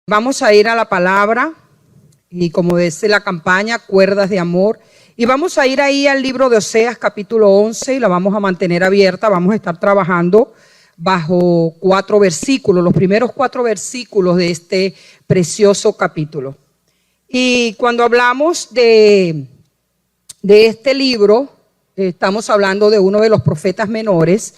Vamos a ir a la palabra y como dice la campaña, cuerdas de amor. Y vamos a ir ahí al libro de Oseas capítulo 11 y la vamos a mantener abierta. Vamos a estar trabajando bajo 4 versículos, los primeros 4 versículos de este precioso capítulo. Y cuando hablamos de este libro, estamos hablando de uno de los profetas menores,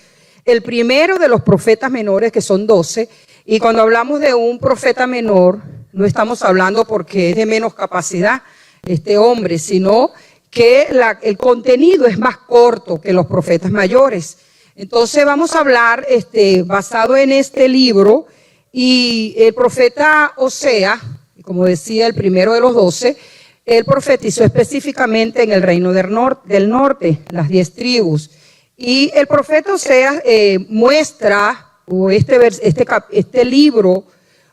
el primero de los profetas menores, que son 12. Y cuando hablamos de un profeta menor, no estamos hablando porque es de menos capacidad este hombre, sino que el contenido es más corto que los profetas mayores. Entonces vamos a hablar basado en este libro, y el profeta Oseas, como decía, el primero de los 12, él profetizó específicamente en el reino del norte, las 10 tribus. Y el profeta Oseas muestra, o este libro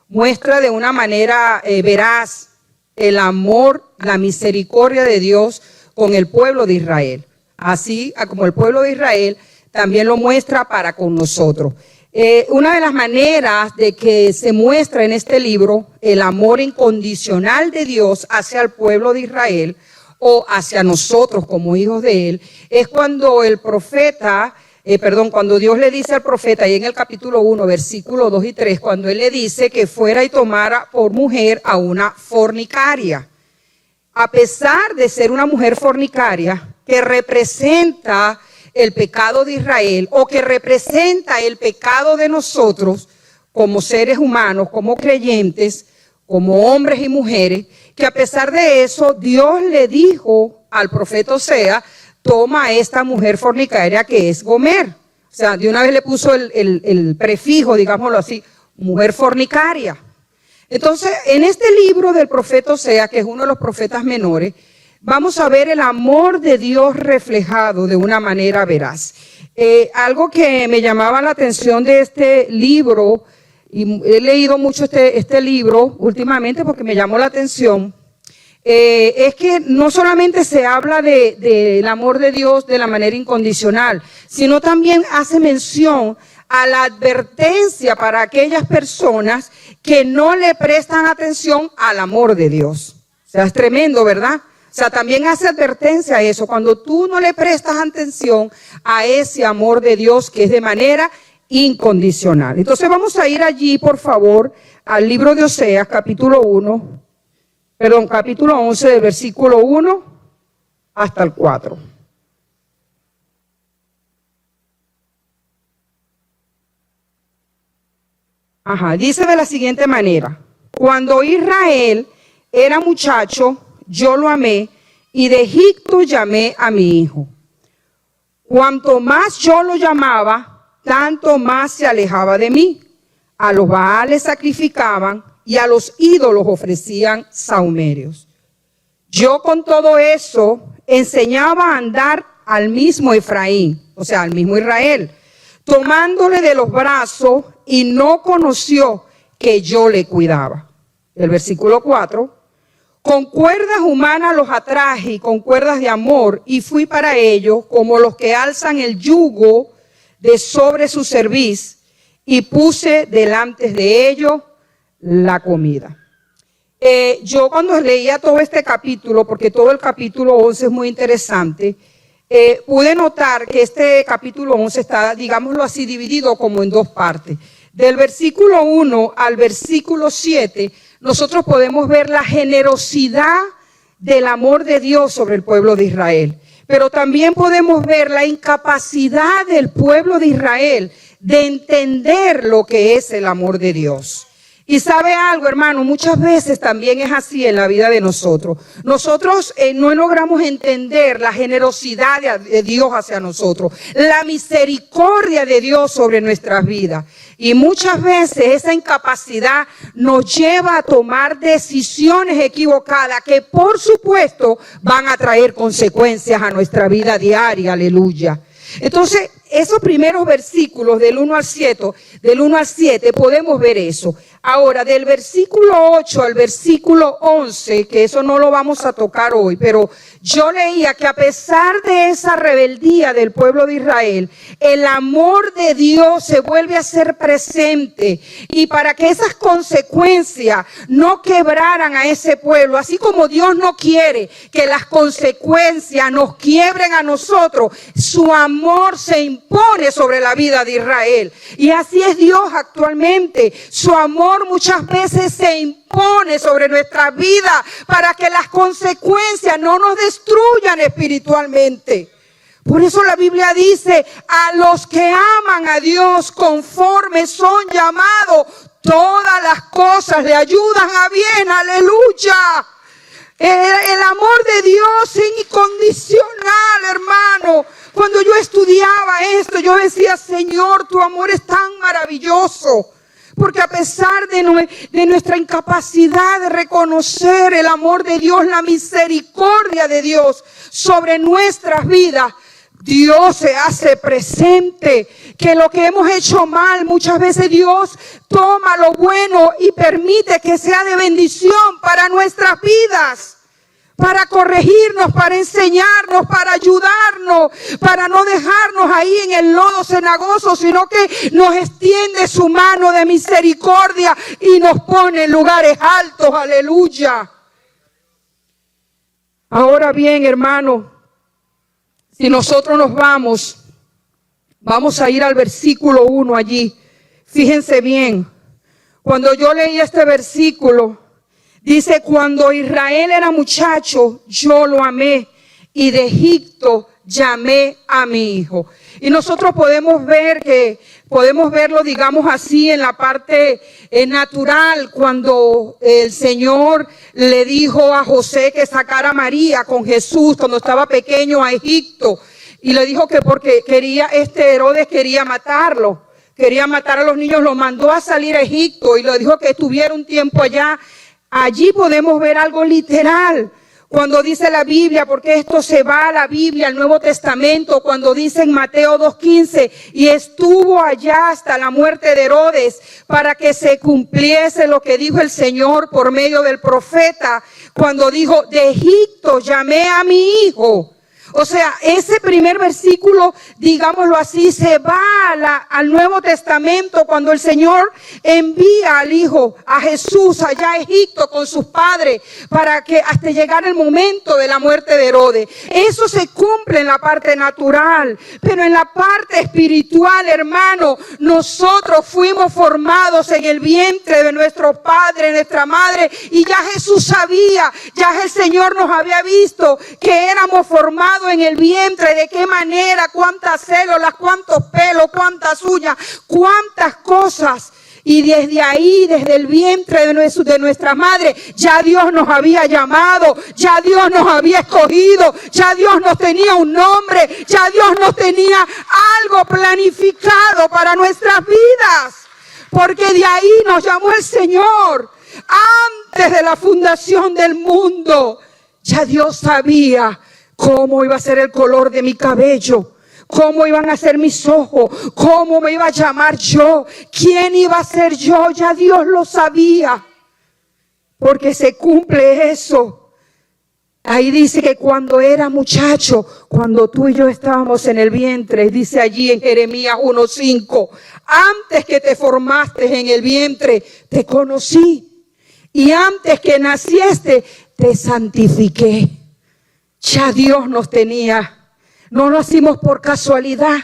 muestra de una manera veraz el amor, la misericordia de Dios con el pueblo de Israel. Así como el pueblo de Israel también lo muestra para con nosotros. Una de las maneras de que se muestra en este libro el amor incondicional de Dios hacia el pueblo de Israel o hacia nosotros como hijos de Él, es cuando cuando Dios le dice al profeta, y en el capítulo 1, versículos 2 y 3, cuando Él le dice que fuera y tomara por mujer a una fornicaria. A pesar de ser una mujer fornicaria que representa el pecado de Israel o que representa el pecado de nosotros como seres humanos, como creyentes, como hombres y mujeres, que a pesar de eso Dios le dijo al profeta Oseas: toma a esta mujer fornicaria que es Gomer. O sea, de una vez le puso el prefijo, digámoslo así, mujer fornicaria. Entonces, en este libro del profeta Oseas, que es uno de los profetas menores, vamos a ver el amor de Dios reflejado de una manera veraz. Algo que me llamaba la atención de este libro, y he leído mucho este libro últimamente porque me llamó la atención, es que no solamente se habla del amor de Dios de la manera incondicional, sino también hace mención a la advertencia para aquellas personas que no le prestan atención al amor de Dios. O sea, es tremendo, ¿verdad? O sea, también hace advertencia a eso, cuando tú no le prestas atención a ese amor de Dios que es de manera incondicional. Entonces vamos a ir allí, por favor, al libro de Oseas, capítulo 11, del versículo 1 hasta el 4. Dice de la siguiente manera: cuando Israel era muchacho, yo lo amé, y de Egipto llamé a mi hijo. Cuanto más yo lo llamaba, tanto más se alejaba de mí. A los Baales sacrificaban y a los ídolos ofrecían sahumerios. Yo con todo eso enseñaba a andar al mismo Efraín, o sea, al mismo Israel, tomándole de los brazos, y no conoció que yo le cuidaba. El versículo 4. Con cuerdas humanas los atraje y con cuerdas de amor, y fui para ellos como los que alzan el yugo de sobre su cerviz, y puse delante de ellos la comida. Yo cuando leía todo este capítulo, porque todo el capítulo 11 es muy interesante, pude notar que este capítulo 11 está, digámoslo así, dividido como en 2 partes. Del versículo 1 al versículo 7, nosotros podemos ver la generosidad del amor de Dios sobre el pueblo de Israel. Pero también podemos ver la incapacidad del pueblo de Israel de entender lo que es el amor de Dios. Y sabe algo, hermano, muchas veces también es así en la vida de nosotros. Nosotros no logramos entender la generosidad de Dios hacia nosotros, la misericordia de Dios sobre nuestras vidas. Y muchas veces esa incapacidad nos lleva a tomar decisiones equivocadas que, por supuesto, van a traer consecuencias a nuestra vida diaria. Aleluya. Entonces, esos primeros versículos del 1 al 7 podemos ver eso. Ahora, del versículo 8 al versículo 11, que eso no lo vamos a tocar hoy, pero yo leía que a pesar de esa rebeldía del pueblo de Israel, el amor de Dios se vuelve a ser presente, y para que esas consecuencias no quebraran a ese pueblo, así como Dios no quiere que las consecuencias nos quiebren a nosotros, su amor se impone sobre la vida de Israel. Y así es Dios actualmente. Su amor muchas veces se impone sobre nuestra vida para que las consecuencias no nos destruyan espiritualmente. Por eso la Biblia dice, a los que aman a Dios conforme son llamados, todas las cosas le ayudan a bien. Aleluya. El amor de Dios es incondicional, hermano. Cuando yo estudiaba esto, yo decía, Señor, tu amor es tan maravilloso. Porque a pesar de nuestra incapacidad de reconocer el amor de Dios, la misericordia de Dios sobre nuestras vidas, Dios se hace presente. Que lo que hemos hecho mal, muchas veces Dios toma lo bueno y permite que sea de bendición para nuestras vidas. Para corregirnos, para enseñarnos, para ayudarnos, para no dejarnos ahí en el lodo cenagoso, sino que nos extiende su mano de misericordia y nos pone en lugares altos. Aleluya. Ahora bien, hermano, si nosotros nos vamos a ir al versículo 1 allí. Fíjense bien, cuando yo leí este versículo, dice, cuando Israel era muchacho, yo lo amé, y de Egipto llamé a mi hijo. Y nosotros podemos verlo, digamos así, en la parte natural, cuando el Señor le dijo a José que sacara a María con Jesús cuando estaba pequeño a Egipto. Y le dijo que porque Herodes quería matarlo. Quería matar a los niños, lo mandó a salir a Egipto y le dijo que estuviera un tiempo allá. Allí podemos ver algo literal, cuando dice la Biblia, porque esto se va a la Biblia, al Nuevo Testamento, cuando dice en Mateo 2:15, y estuvo allá hasta la muerte de Herodes, para que se cumpliese lo que dijo el Señor por medio del profeta, cuando dijo, de Egipto llamé a mi hijo. O sea, ese primer versículo, digámoslo así, se va al Nuevo Testamento cuando el Señor envía al Hijo, a Jesús, allá a Egipto con sus padres, para que hasta llegar el momento de la muerte de Herodes. Eso se cumple en la parte natural, pero en la parte espiritual, hermano, nosotros fuimos formados en el vientre de nuestro padre, nuestra madre, y ya Jesús sabía, ya el Señor nos había visto que éramos formados en el vientre, de qué manera, cuántas células, cuántos pelos, cuántas uñas, cuántas cosas. Y desde ahí, desde el vientre de nuestra madre, ya Dios nos había llamado, ya Dios nos había escogido, ya Dios nos tenía un nombre, ya Dios nos tenía algo planificado para nuestras vidas. Porque de ahí nos llamó el Señor. Antes de la fundación del mundo, ya Dios sabía cómo iba a ser el color de mi cabello, cómo iban a ser mis ojos, cómo me iba a llamar yo, quién iba a ser yo, ya Dios lo sabía, porque se cumple eso. Ahí dice que cuando era muchacho, cuando tú y yo estábamos en el vientre, dice allí en Jeremías 1:5, antes que te formaste en el vientre, te conocí, y antes que nacieste, te santifiqué. Ya Dios nos tenía, no nacimos por casualidad.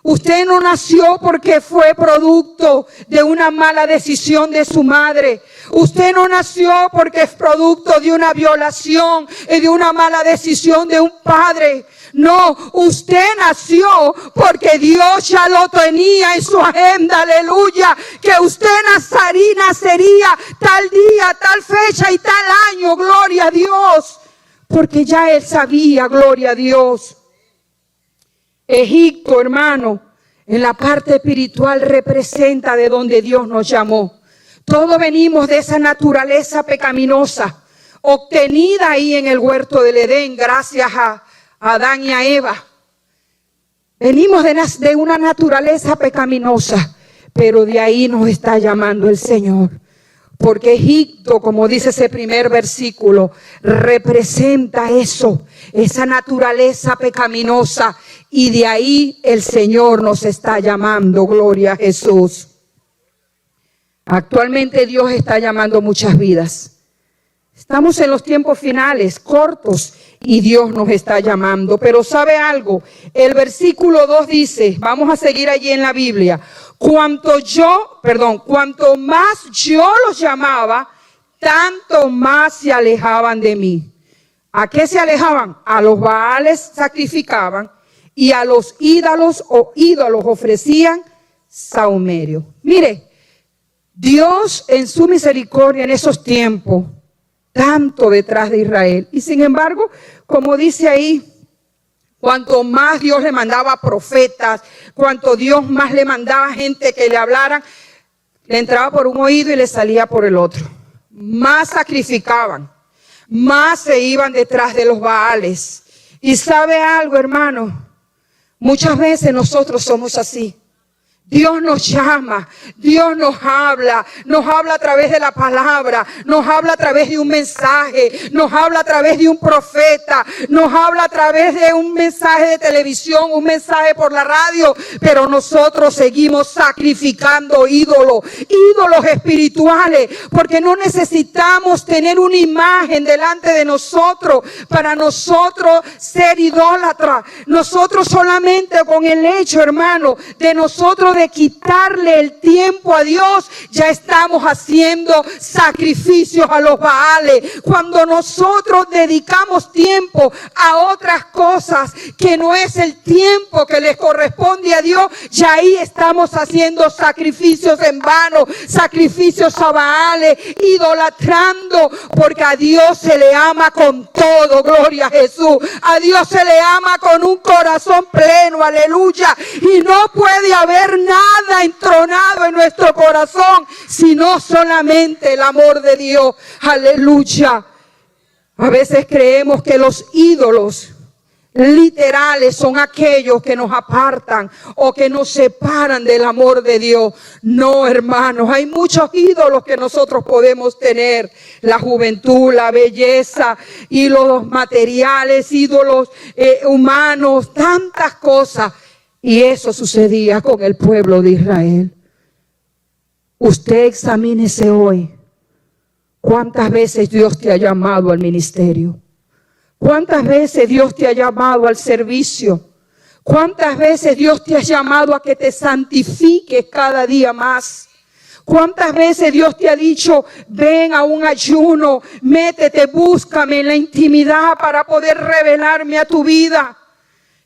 Usted no nació porque fue producto de una mala decisión de su madre. Usted no nació porque es producto de una violación y de una mala decisión de un padre. No, usted nació porque Dios ya lo tenía en su agenda, aleluya, que usted nacería tal día, tal fecha y tal año, gloria a Dios. Porque ya él sabía, gloria a Dios. Egipto, hermano, en la parte espiritual representa de donde Dios nos llamó. Todos venimos de esa naturaleza pecaminosa, obtenida ahí en el huerto del Edén, gracias a Adán y a Eva. Venimos de una naturaleza pecaminosa, pero de ahí nos está llamando el Señor. Porque Egipto, como dice ese primer versículo, representa eso, esa naturaleza pecaminosa. Y de ahí el Señor nos está llamando, gloria a Jesús. Actualmente Dios está llamando muchas vidas. Estamos en los tiempos finales, cortos, y Dios nos está llamando. Pero ¿sabe algo? El versículo 2 dice, vamos a seguir allí en la Biblia, cuanto más yo los llamaba, tanto más se alejaban de mí. ¿A qué se alejaban? A los Baales sacrificaban y a los ídolos ofrecían sahumerio. Mire, Dios en su misericordia en esos tiempos, tanto detrás de Israel. Y sin embargo, como dice ahí, cuanto más Dios le mandaba profetas, cuanto Dios más le mandaba gente que le hablaran, le entraba por un oído y le salía por el otro. Más sacrificaban, más se iban detrás de los Baales. Y sabe algo, hermano, muchas veces nosotros somos así. Dios nos llama, Dios nos habla a través de la palabra, nos habla a través de un mensaje, nos habla a través de un profeta, nos habla a través de un mensaje de televisión, un mensaje por la radio, pero nosotros seguimos sacrificando ídolos espirituales, porque no necesitamos tener una imagen delante de nosotros para nosotros ser idólatras. Nosotros solamente con el hecho, hermano, de nosotros de quitarle el tiempo a Dios, ya estamos haciendo sacrificios a los Baales. Cuando nosotros dedicamos tiempo a otras cosas que no es el tiempo que les corresponde a Dios, ya ahí estamos haciendo sacrificios en vano, sacrificios a Baales, idolatrando, porque a Dios se le ama con todo, gloria a Jesús. A Dios se le ama con un corazón pleno, aleluya. Y no puede haber nada entronado en nuestro corazón, sino solamente el amor de Dios, aleluya. A veces creemos que los ídolos literales son aquellos que nos apartan o que nos separan del amor de Dios. No, hermanos, hay muchos ídolos que nosotros podemos tener: la juventud, la belleza, ídolos materiales, ídolos humanos, tantas cosas. Y eso sucedía con el pueblo de Israel. Usted examínese hoy. ¿Cuántas veces Dios te ha llamado al ministerio? ¿Cuántas veces Dios te ha llamado al servicio? ¿Cuántas veces Dios te ha llamado a que te santifiques cada día más? ¿Cuántas veces Dios te ha dicho, ven a un ayuno, métete, búscame en la intimidad para poder revelarme a tu vida?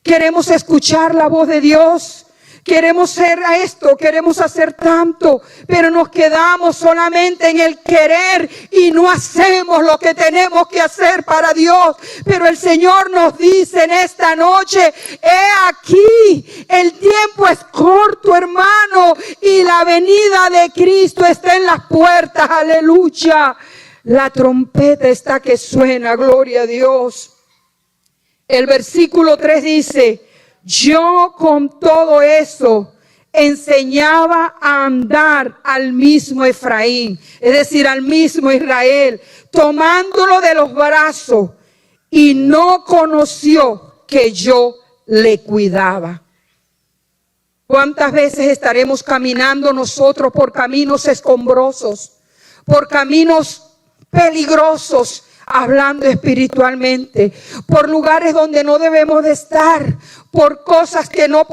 Queremos escuchar la voz de Dios. Queremos ser esto, queremos hacer tanto, pero nos quedamos solamente en el querer y no hacemos lo que tenemos que hacer para Dios. Pero el Señor nos dice en esta noche, he aquí, el tiempo es corto, hermano, y la venida de Cristo está en las puertas, aleluya. La trompeta está que suena, gloria a Dios. El versículo 3 dice, yo con todo eso enseñaba a andar al mismo Efraín, es decir, al mismo Israel, tomándolo de los brazos, y no conoció que yo le cuidaba. ¿Cuántas veces estaremos caminando nosotros por caminos escombrosos, por caminos peligrosos, hablando espiritualmente, por lugares donde no debemos de estar, por cosas que no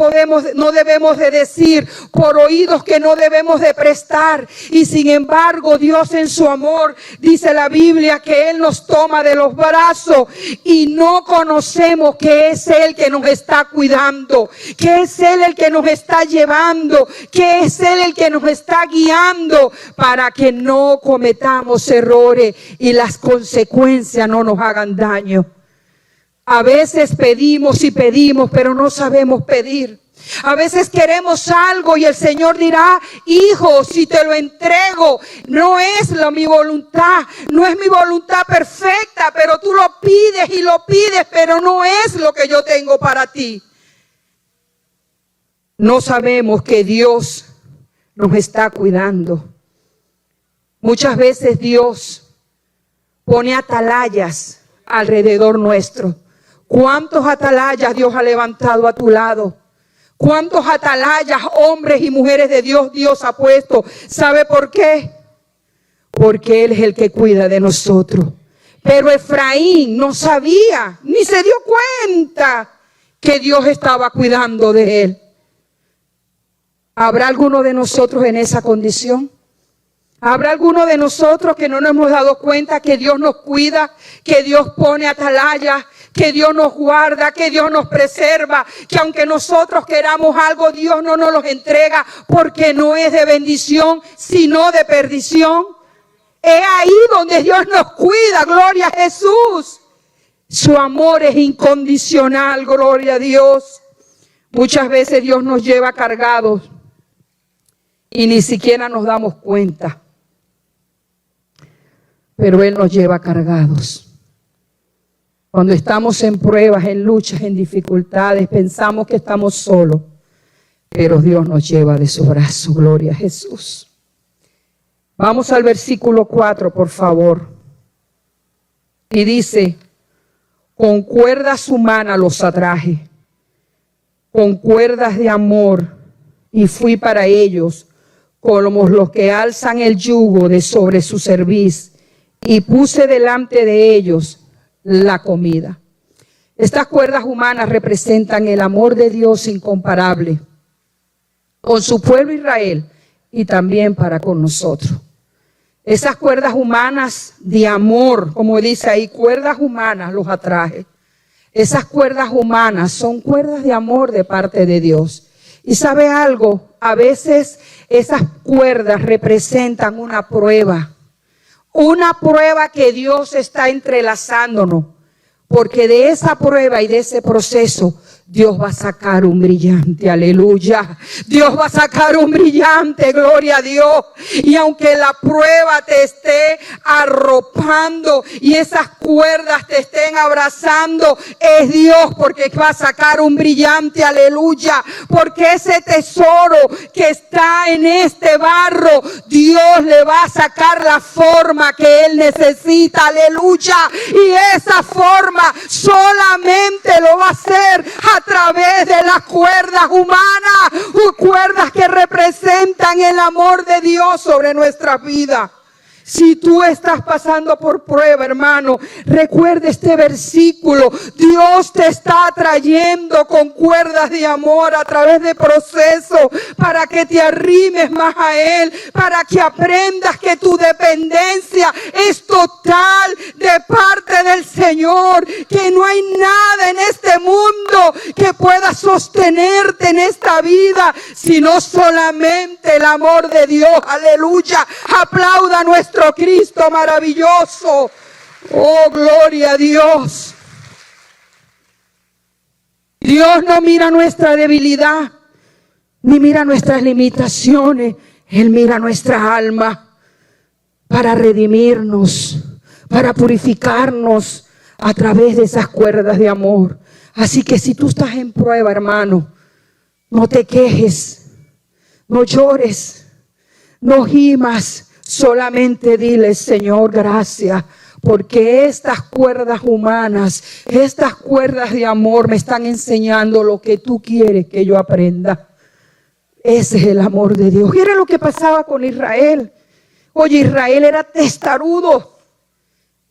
debemos de decir, por oídos que no debemos de prestar? Y sin embargo, Dios en su amor, dice la Biblia, que Él nos toma de los brazos y no conocemos que es Él que nos está cuidando, que es Él el que nos está llevando, que es Él el que nos está guiando para que no cometamos errores y las consecuencias no nos hagan daño. A veces pedimos y pedimos, pero no sabemos pedir. A veces queremos algo y el Señor dirá, hijo, si te lo entrego, no es mi voluntad, no es mi voluntad perfecta, pero tú lo pides y lo pides, pero no es lo que yo tengo para ti. No sabemos que Dios nos está cuidando. Muchas veces Dios pone atalayas alrededor nuestro. ¿Cuántos atalayas Dios ha levantado a tu lado? ¿Cuántos atalayas, hombres y mujeres de Dios, Dios ha puesto? ¿Sabe por qué? Porque Él es el que cuida de nosotros. Pero Efraín no sabía, ni se dio cuenta que Dios estaba cuidando de él. ¿Habrá alguno de nosotros en esa condición? ¿Habrá alguno de nosotros que no nos hemos dado cuenta que Dios nos cuida, que Dios pone atalaya, que Dios nos guarda, que Dios nos preserva, que aunque nosotros queramos algo, Dios no nos los entrega porque no es de bendición, sino de perdición? Es ahí donde Dios nos cuida, gloria a Jesús. Su amor es incondicional, gloria a Dios. Muchas veces Dios nos lleva cargados y ni siquiera nos damos cuenta. Pero Él nos lleva cargados. Cuando estamos en pruebas, en luchas, en dificultades, pensamos que estamos solos. Pero Dios nos lleva de su brazo, gloria a Jesús. Vamos al versículo 4, por favor. Y dice: con cuerdas humanas los atraje, con cuerdas de amor, y fui para ellos como los que alzan el yugo de sobre su cerviz, y puse delante de ellos la comida. Estas cuerdas humanas representan el amor de Dios incomparable con su pueblo Israel y también para con nosotros. Esas cuerdas humanas de amor, como dice ahí, cuerdas humanas los atraje. Esas cuerdas humanas son cuerdas de amor de parte de Dios. Y ¿sabe algo? A veces esas cuerdas representan una prueba que Dios está entrelazándonos, porque de esa prueba y de ese proceso Dios va a sacar un brillante, aleluya. Dios va a sacar un brillante, gloria a Dios. Y aunque la prueba te esté arropando y esas cuerdas te estén abrazando, es Dios porque va a sacar un brillante, aleluya. Porque ese tesoro que está en este barro, Dios le va a sacar la forma que Él necesita, aleluya. Y esa forma solamente lo va a hacer a través de las cuerdas humanas, cuerdas que representan el amor de Dios sobre nuestra vida. Si tú estás pasando por prueba, hermano, recuerda este versículo. Dios te está trayendo con cuerdas de amor a través de procesos para que te arrimes más a Él, para que aprendas que tu dependencia es total de parte del Señor, que no hay nada en este mundo que pueda sostenerte en esta vida, sino solamente el amor de Dios. Aleluya. Aplauda a nuestro Cristo maravilloso. Oh, gloria a Dios. Dios no mira nuestra debilidad, ni mira nuestras limitaciones. Él mira nuestra alma para redimirnos, para purificarnos a través de esas cuerdas de amor. Así que si tú estás en prueba, hermano, no te quejes, no llores, no gimas. Solamente dile: Señor, gracias, porque estas cuerdas humanas, estas cuerdas de amor me están enseñando lo que tú quieres que yo aprenda. Ese es el amor de Dios. Y era lo que pasaba con Israel. Oye, Israel era testarudo,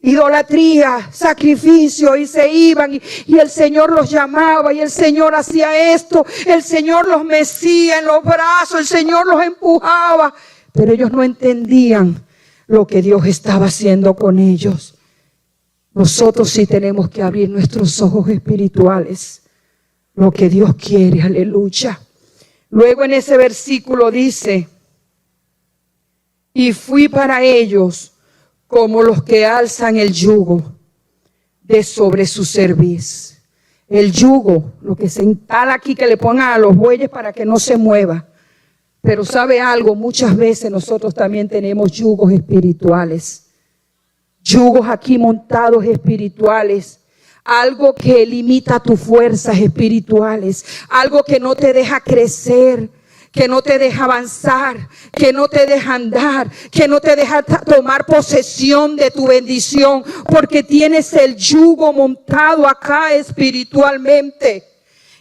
idolatría, sacrificio, y se iban y el Señor los llamaba y el Señor hacía esto, el Señor los mecía en los brazos, el Señor los empujaba. Pero ellos no entendían lo que Dios estaba haciendo con ellos. Nosotros sí tenemos que abrir nuestros ojos espirituales. Lo que Dios quiere, aleluya. Luego en ese versículo dice: y fui para ellos como los que alzan el yugo de sobre su cerviz. El yugo, lo que se instala aquí, que le pongan a los bueyes para que no se mueva. Pero ¿sabe algo? Muchas veces nosotros también tenemos yugos espirituales. Yugos aquí montados espirituales. Algo que limita tus fuerzas espirituales. Algo que no te deja crecer. que no te deja avanzar, que no te deja andar, que no te deja tomar posesión de tu bendición, porque tienes el yugo montado acá espiritualmente.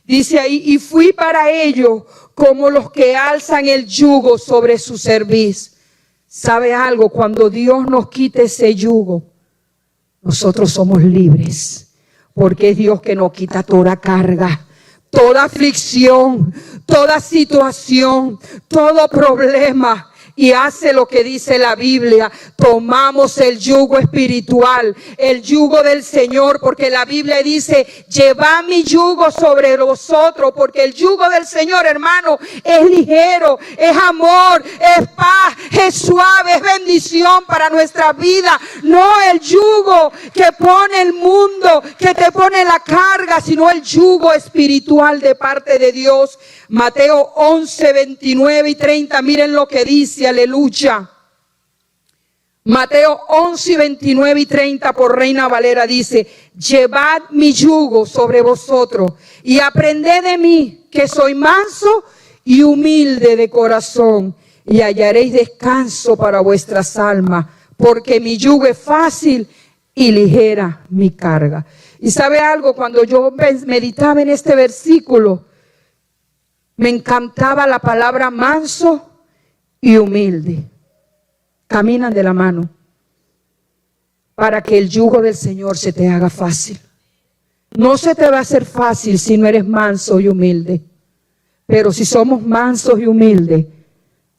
Dice ahí, y fui para ello como los que alzan el yugo sobre su cerviz. ¿Sabe algo? Cuando Dios nos quite ese yugo, nosotros somos libres, porque es Dios que nos quita toda carga, toda aflicción, toda situación, todo problema. Y hace lo que dice la Biblia. Tomamos el yugo espiritual, el yugo del Señor, porque la Biblia dice, llevad mi yugo sobre vosotros, porque el yugo del Señor, hermano, es ligero, es amor, es paz, es suave, es bendición para nuestra vida. No el yugo que pone el mundo, que te pone la carga, sino el yugo espiritual de parte de Dios. Mateo 11, 29 y 30, miren lo que dice, aleluya. Mateo 11, 29 y 30 por Reina Valera dice, llevad mi yugo sobre vosotros y aprended de mí, que soy manso y humilde de corazón, y hallaréis descanso para vuestras almas, porque mi yugo es fácil y ligera mi carga. Y sabe algo, cuando yo meditaba en este versículo, me encantaba la palabra manso y humilde. Caminan de la mano para que el yugo del Señor se te haga fácil. No se te va a hacer fácil si no eres manso y humilde. Pero si somos mansos y humildes,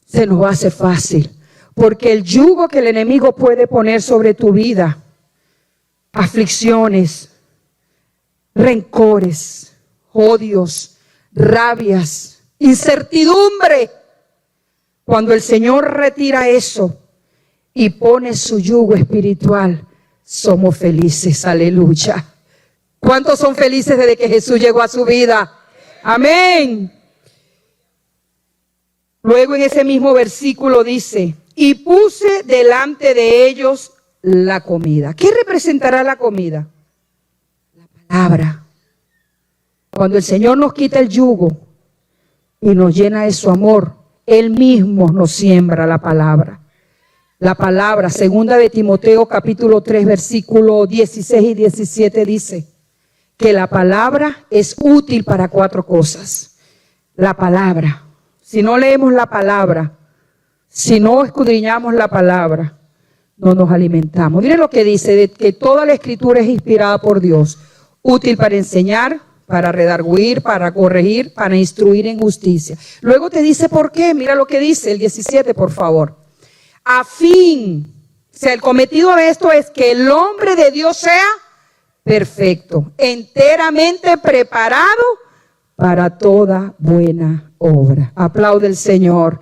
se nos va a hacer fácil. Porque el yugo que el enemigo puede poner sobre tu vida, aflicciones, rencores, odios, rabias, incertidumbre. Cuando el Señor retira eso y pone su yugo espiritual, somos felices, aleluya. ¿Cuántos son felices desde que Jesús llegó a su vida? Amén. Luego en ese mismo versículo dice, y puse delante de ellos la comida. ¿Qué representará la comida? La palabra. Cuando el Señor nos quita el yugo y nos llena de su amor, Él mismo nos siembra la palabra. La palabra, segunda de Timoteo capítulo 3, versículo 16 y 17 dice que la palabra es útil para 4 cosas. La palabra, si no leemos la palabra, si no escudriñamos la palabra, no nos alimentamos. Miren lo que dice, de que toda la escritura es inspirada por Dios, útil para enseñar, para redarguir, para corregir, para instruir en justicia. Luego te dice por qué. Mira lo que dice el 17, por favor. A fin, o sea, el cometido de esto es que el hombre de Dios sea perfecto, enteramente preparado para toda buena obra. Aplaude el Señor.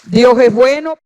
Dios es bueno.